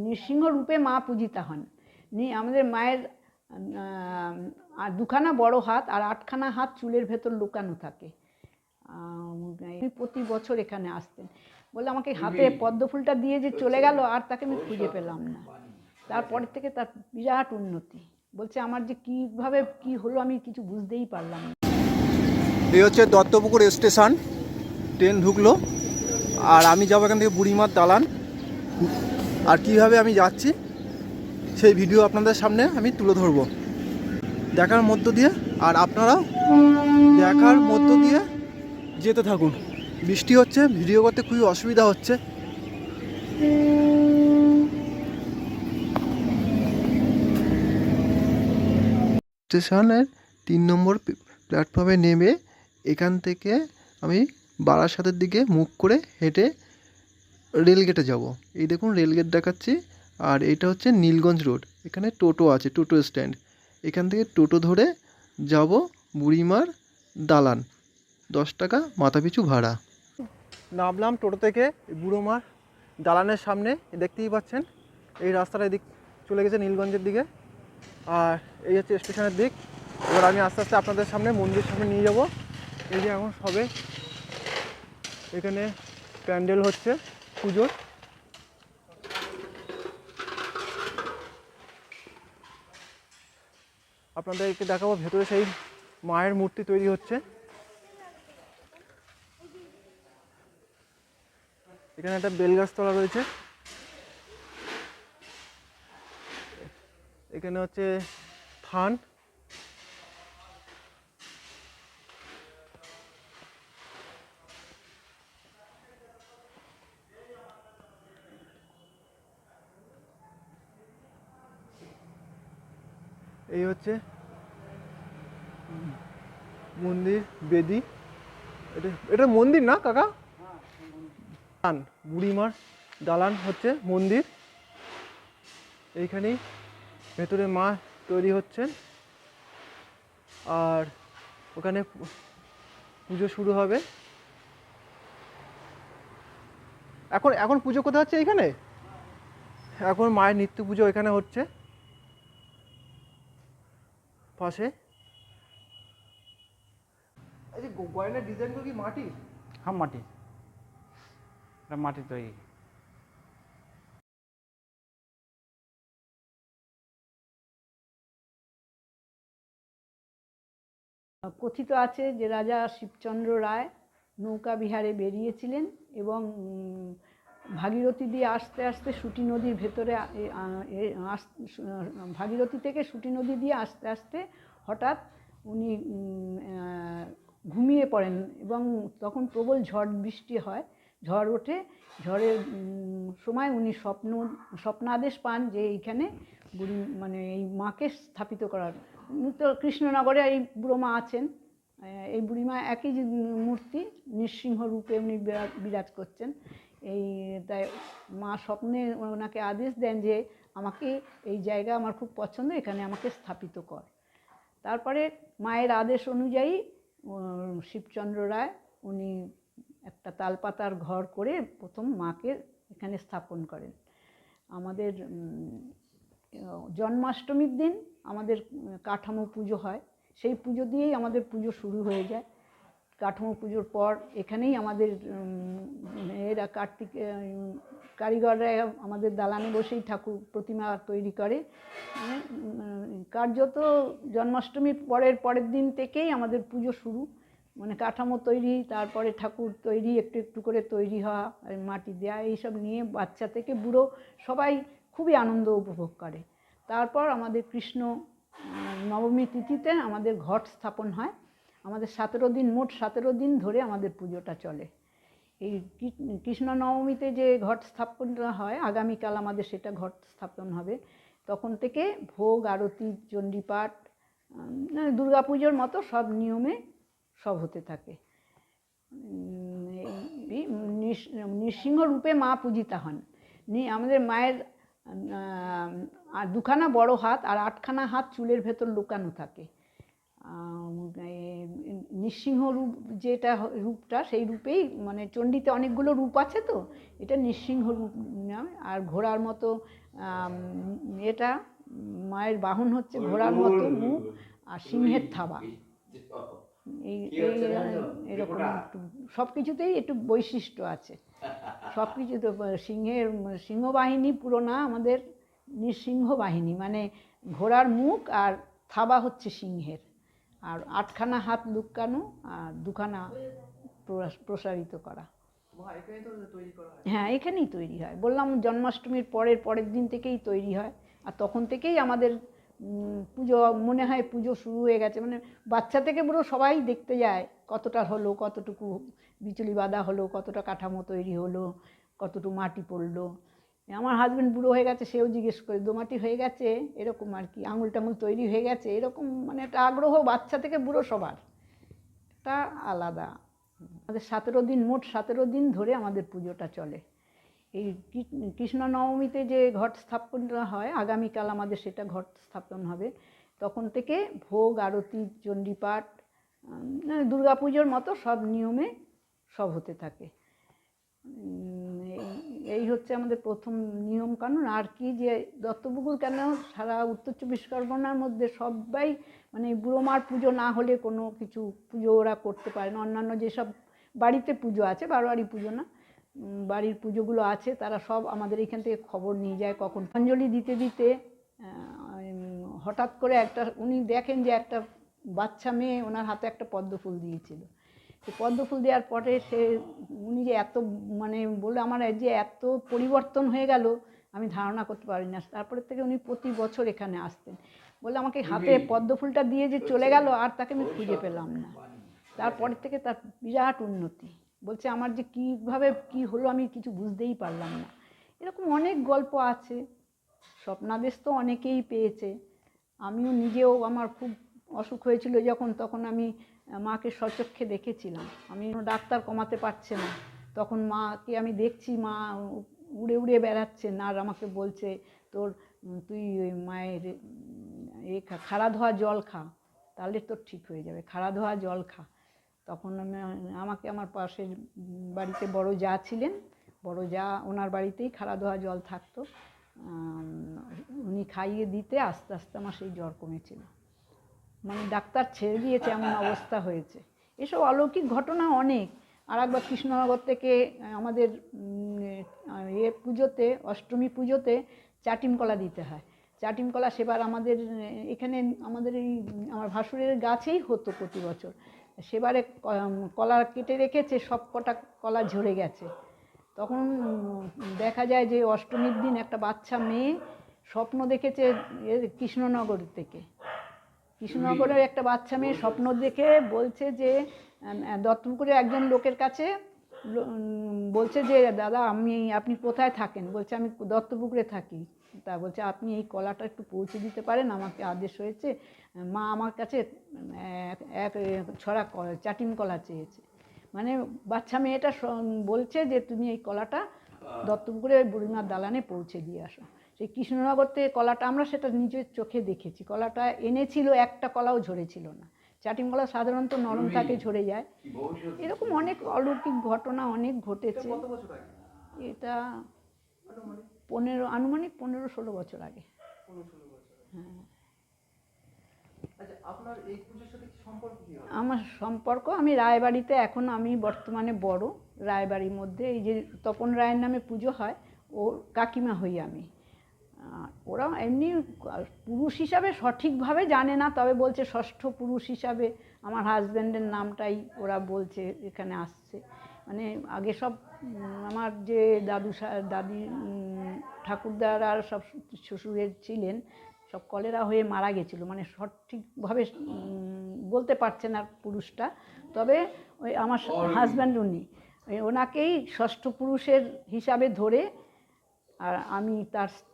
নৃসিংহ রূপে মা পূজিতা হন। আমাদের মায়ের আর দুখানা বড় হাত আর 8খানা হাত চুলের ভেতর লুকানো থাকে। প্রতি বছর এখানে আসতেন। বলে আমাকে হাতে পদ্ম ফুলটা দিয়ে যে চলে গেল, আর তাকে আমি খুঁজে পেলাম না। তারপরের থেকে তার বিরাট উন্নতি। বলছে আমার যে কীভাবে কি হলো আমি কিছু বুঝতেই পারলাম না। এই হচ্ছে দত্তপুকুর স্টেশন, ট্রেন ঢুকলো আর আমি যাবো এখান থেকে বুড়িমার দালান। আর কিভাবে আমি যাচ্ছি সেই ভিডিও আপনাদের সামনে আমি তুলে ধরবো দেখার মধ্য দিয়ে, আর আপনারাও দেখার মধ্য দিয়ে যেতে থাকুন। বৃষ্টি হচ্ছে, ভিডিও করতে খুবই অসুবিধা হচ্ছে। স্টেশনের 3 নম্বর প্ল্যাটফর্মে নেমে এখান থেকে আমি বারাসাতের দিকে মুখ করে হেঁটে রেলগেটে যাব। এই দেখুন রেলগেট দেখাচ্ছি। আর এটা হচ্ছে নীলগঞ্জ রোড। এখানে টোটো আছে, টোটো স্ট্যান্ড। এখান থেকে টোটো ধরে যাব বুড়িমার দালান। 10 টাকা মাথাপিছু ভাড়া। নামলাম টোটো থেকে বুড়ো মার দালানের সামনে। দেখতেই পাচ্ছেন এই রাস্তাটা এদিক চলে গেছে নীলগঞ্জের দিকে, আর এই হচ্ছে স্টেশনের দিক। এবার আমি আস্তে আস্তে আপনাদের সামনে মন্দিরের সামনে নিয়ে যাব। এই যে এখন সবে এখানে প্যান্ডেল হচ্ছে পুজোর। আপনাদেরকে দেখাবো ভেতরে সেই মায়ের মূর্তি তৈরি হচ্ছে। এখানে একটা বেলগাছতলা রয়েছে। এখানে হচ্ছে থান। এই হচ্ছে মন্দির বেদি। এটা মন্দির না কাকা? দালান, বুড়িমার দালান হচ্ছে মন্দির। এইখানেই ভেতরে মা তৈরি হচ্ছেন, আর ওখানে পুজো শুরু হবে। এখন পুজো কোথায় হচ্ছে? এইখানে এখন মায়ের নিত্য পুজো এখানে হচ্ছে পাশে। এই যে গয়নার ডিজাইনগুলো কি মাটির? হ্যাঁ মাটি, এটা মাটি তৈরি। কথিত আছে যে রাজা শিবচন্দ্র রায় নৌকা বিহারে বেরিয়েছিলেন এবং ভাগীরথী দিয়ে আস্তে আস্তে সুটি নদীর ভেতরে ভাগীরথী থেকে সুটি নদী দিয়ে আস্তে আস্তে হঠাৎ উনি ঘুমিয়ে পড়েন এবং তখন প্রবল ঝড় বৃষ্টি হয়, ঝড় ওঠে। ঝড়ের সময় উনি স্বপ্নাদেশ পান যে এইখানে মানে এই মাকে স্থাপিত করার। তো কৃষ্ণনগরে এই বুড়ো মা আছেন, এই বুড়িমা একই মূর্তি, নৃসিংহ রূপে উনি বিরাজ করছেন। এই তাই মা স্বপ্নে ওনাকে আদেশ দেন যে আমাকে এই জায়গা আমার খুব পছন্দ, এখানে আমাকে স্থাপিত কর। তারপরে মায়ের আদেশ অনুযায়ী শিবচন্দ্র রায় উনি একটা তালপাতার ঘর করে প্রথম মাকে এখানে স্থাপন করেন। আমাদের জন্মাষ্টমীর দিন আমাদের কাঠামো পুজো হয়, সেই পুজো দিয়েই আমাদের পুজো শুরু হয়ে যায়। কাঠামো পুজোর পর এখানেই আমাদের এরা কারিগররা আমাদের দালানে বসেই ঠাকুর প্রতিমা তৈরি করে। কার্যত জন্মাষ্টমীর পরের দিন থেকেই আমাদের পুজো শুরু, মানে কাঠামো তৈরি, তারপরে ঠাকুর তৈরি, একটু একটু করে তৈরি হওয়া, মাটি দেওয়া, এইসব নিয়ে বাচ্চা থেকে বুড়ো সবাই খুবই আনন্দ উপভোগ করে। তারপর আমাদের কৃষ্ণ নবমী তিথিতে আমাদের ঘট স্থাপন হয়। আমাদের 17 দিন, মোট 17 দিন ধরে আমাদের পুজোটা চলে। এই কৃষ্ণ নবমীতে যে ঘট স্থাপনটা হয়, আগামীকাল আমাদের সেটা ঘট স্থাপন হবে। তখন থেকে ভোগ, আরতি, চণ্ডীপাঠ, দুর্গাপুজোর মতো সব নিয়মে সব হতে থাকে। নৃসিংহ রূপে মা পূজিতা হন। আমাদের মায়ের আর দুখানা বড় হাত আর 8খানা হাত চুলের ভেতর লুকানো থাকে। নৃসিংহ রূপ যেটা রূপটা, সেই রূপেই মানে চণ্ডীতে অনেকগুলো রূপ আছে তো, এটা নৃসিংহ রূপ নাম। আর ঘোড়ার মতো এটা মায়ের বাহন হচ্ছে ঘোড়ার মতো মুখ আর সিংহের থাবা। এই এই এরকম একটু সব কিছুতেই একটু বৈশিষ্ট্য আছে। সব কিছুতে সিংহবাহিনী পুরো না, আমাদের নৃসিংহ বাহিনী, মানে ঘোড়ার মুখ আর থাবা হচ্ছে সিংহের, আর 8খানা হাত লুকানো আর 2খানা প্রসারিত করা। হ্যাঁ, এখানেই তৈরি হয়। বললাম জন্মাষ্টমীর পরের দিন থেকেই তৈরি হয়, আর তখন থেকেই আমাদের পুজো, মনে হয় পুজো শুরু হয়ে গেছে। মানে বাচ্চা থেকে বুড়ো সবাই দেখতে যায় কতটা হলো, কতটুকু বিচুলি বাঁধা হলো, কতটা কাঠামো তৈরি হলো, কতটুকু মাটি পড়লো। আমার হাজব্যান্ড বুড়ো হয়ে গেছে, সেও জিজ্ঞেস করে দোমাটি হয়ে গেছে, এরকম আর কি, আঙুল টাঙুল তৈরি হয়ে গেছে, এরকম মানে একটা আগ্রহ বাচ্চা থেকে বুড়ো সবার, এটা আলাদা। আমাদের 17 দিন, মোট 17 দিন ধরে আমাদের পুজোটা চলে। এই কৃষ্ণ নবমীতে যে ঘট স্থাপন হয়, আগামীকাল আমাদের সেটা ঘট স্থাপন হবে, তখন থেকে ভোগ, আরতি, চণ্ডীপাঠ, দুর্গা পুজোর মতো সব নিয়মে সব হতে থাকে। এই হচ্ছে আমাদের প্রথম নিয়ম কানুন। আর কি, যে দত্তপুকুর কেন সারা উত্তর 24 পরগনার মধ্যে সবাই মানে বুড়ো মার পুজো না হলে কোনো কিছু পুজো ওরা করতে পারে না। অন্যান্য যেসব বাড়িতে পুজো আছে, বারোয়ারি পুজো না, বাড়ির পুজোগুলো আছে, তারা সব আমাদের এখান থেকে খবর নিয়ে যায়। কখন অঞ্জলি দিতে দিতে হঠাৎ করে উনি দেখেন যে একটা বাচ্চা মেয়ে ওনার হাতে একটা পদ্ম ফুল দিয়েছিল। সে পদ্ম ফুল দেওয়ার পরে উনি যে এত মানে বলে আমার যে এত পরিবর্তন হয়ে গেল আমি ধারণা করতে পারি না। তারপরে থেকে উনি প্রতি বছর এখানে আসতেন। বলে আমাকে হাতে পদ্ম ফুলটা দিয়ে যে চলে গেল, আর তাকে আমি খুঁজে পেলাম না। তারপরের থেকে তার বিরাট উন্নতি। বলছে আমার যে কীভাবে কী হলো আমি কিছু বুঝতেই পারলাম না। এরকম অনেক গল্প আছে। স্বপ্নাদেশ তো অনেকেই পেয়েছে। আমিও নিজেও, আমার খুব অসুখ হয়েছিল যখন, তখন আমি মাকে স্বচক্ষে দেখেছিলাম। আমি ডাক্তার কমাতে পারছে না, তখন মাকে আমি দেখছি, মা উড়ে উড়ে বেড়াচ্ছেন আর আমাকে বলছে তুই ওই মায়ের খাড়া ধোয়া জল খা, তাহলে তোর ঠিক হয়ে যাবে, খাড়া ধোয়া জল খা। তখন আমাকে আমার পাশের বাড়িতে বড় জা ছিলেন, বড় জা, ওনার বাড়িতেই খাড়া ধোয়া জল থাকতো, উনি খাইয়ে দিতে আস্তে আস্তে আমার সেই জ্বর কমেছিল। মানে ডাক্তার ছেড়ে দিয়েছে এমন অবস্থা হয়েছে। এসব অলৌকিক ঘটনা অনেক। আর একবার কৃষ্ণনগর থেকে আমাদের পুজোতে, অষ্টমী পুজোতে চাটিম কলা দিতে হয়। চাটিম কলা সেবার আমাদের এখানে আমাদের আমার ভাসুরের গাছেই হতো প্রতি বছর। সেবারে কলা কেটে রেখেছে, সব কটা কলা ঝরে গেছে। তখন দেখা যায় যে অষ্টমীর দিন একটা বাচ্চা মেয়ে স্বপ্ন দেখেছে কৃষ্ণনগর থেকে। কৃষ্ণনগরের একটা বাচ্চা মেয়ে স্বপ্ন দেখে বলছে যে দত্তপুকুরে একজন লোকের কাছে বলছে যে দাদা আপনি কোথায় থাকেন? বলছে আমি দত্তপুকুরে থাকি। তা বলছে আপনি এই কলাটা একটু পৌঁছে দিতে পারেন, আমাকে আদেশ হয়েছে, মা আমার কাছে এক ছড়া চাটিম কলা চেয়েছে। মানে বাচ্চা মেয়েটা বলছে যে তুমি এই কলাটা দত্তপুকুরে বুড়িমার দালানে পৌঁছে দিয়ে আসো। সেই কৃষ্ণনগর থেকে কলাটা, আমরা সেটা নিজের চোখে দেখেছি, কলাটা এনেছিল, একটা কলাও ঝরেছিল না। চাটিম কলা সাধারণত নরম থাকে, ঝরে যায়। এরকম অনেক অলৌকিক ঘটনা অনেক ঘটেছে। এটা আনুমানিক 15-16 বছর আগে। হ্যাঁ। আমার সম্পর্ক, আমি রায়বাড়িতে, এখন আমি বর্তমানে বড় রায়বাড়ির মধ্যে, এই যে তপন রায়ের নামে পুজো হয়, ওর কাকিমা হই আমি। ওরা এমনি পুরুষ হিসাবে সঠিকভাবে জানে না, তবে বলছে ষষ্ঠ পুরুষ হিসাবে আমার হাজব্যান্ডের নামটাই ওরা বলছে এখানে আসছে। মানে আগে সব আমার যে দাদি ঠাকুরদার আর সব শ্বশুরের ছিলেন, সব কলেরা হয়ে মারা গেছিলো। মানে সঠিকভাবে বলতে পারছে না পুরুষটা, তবে ওই আমার হাজব্যান্ড ওনাকেই ষষ্ঠ পুরুষের হিসাবে ধরে, আর আমি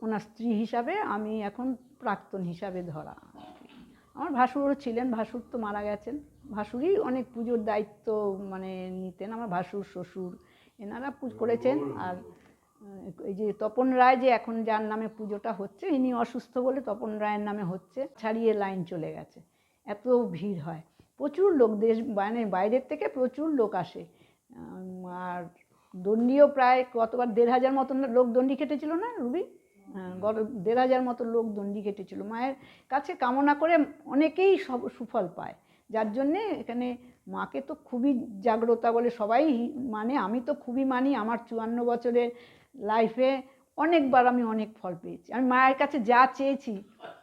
ওনার স্ত্রী হিসাবে, আমি এখন প্রাক্তন হিসাবে ধরা। আমার ভাসুরও ছিলেন, ভাসুর তো মারা গেছেন। ভাসুরই অনেক পুজোর দায়িত্ব মানে নিতেন, আমার ভাসুর, শ্বশুর, এনারা করেছেন। আর এই যে তপন রায়, যে এখন যার নামে পুজোটা হচ্ছে, ইনি অসুস্থ বলে তপন রায়ের নামে হচ্ছে, ছাড়িয়ে লাইন চলে গেছে, এত ভিড় হয়। প্রচুর লোক মানে বাইরের থেকে প্রচুর লোক আসে। আর দণ্ডিও প্রায় কতবার ১,৫০০ মতন লোক দণ্ডি কেটেছিল না রুবি? হ্যাঁ, ১,৫০০ মতো লোক দণ্ডি কেটেছিল। মায়ের কাছে কামনা করে অনেকেই সব সুফল পায়, যার জন্যে এখানে মাকে তো খুবই জাগ্রতা বলে সবাই মানে, আমি তো খুবই মানি। আমার ৫৪ বছরের লাইফে অনেকবার আমি অনেক ফল পেয়েছি। আমি মায়ের কাছে যা চেয়েছি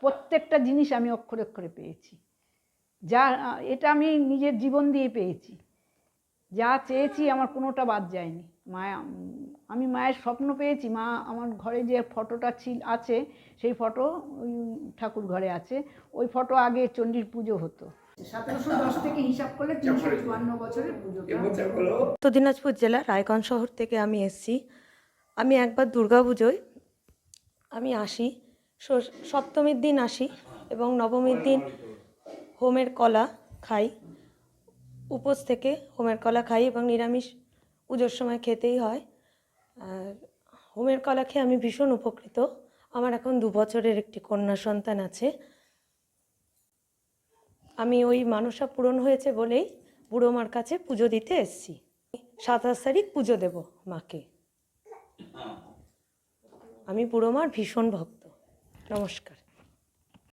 প্রত্যেকটা জিনিস আমি অক্ষরে অক্ষরে পেয়েছি। যা এটা আমি নিজের জীবন দিয়ে পেয়েছি। যা চেয়েছি আমার কোনোটা বাদ যায়নি। আমি মায়ের স্বপ্ন পেয়েছি। মা আমার ঘরে যে ফটোটা আছে, সেই ফটো ওই ঠাকুর ঘরে আছে। ওই ফটো আগে চণ্ডীর পুজো হতো। ১৭১০ থেকে হিসাব করলে ৩৫৪ বছরের পুজোটা। উত্তর দিনাজপুর জেলার রায়গঞ্জ শহর থেকে আমি এসেছি। আমি একবার দুর্গাপুজোয় আমি আসি, সপ্তমীর দিন আসি এবং নবমীর দিন হোমের কলা খাই। উপোস থেকে হোমের কলা খাই এবং নিরামিষ পুজোর সময় খেতেই হয়। আর হোমের কলা খেয়ে আমি ভীষণ উপকৃত। আমার এখন ২ বছরের একটি কন্যা সন্তান আছে। আমি ওই মানসা পূরণ হয়েছে বলেই বুড়ো মার কাছে পুজো দিতে এসেছি। ২৭ তারিখ পুজো দেব মাকে। আমি বুড়ো মার ভীষণ ভক্ত। নমস্কার।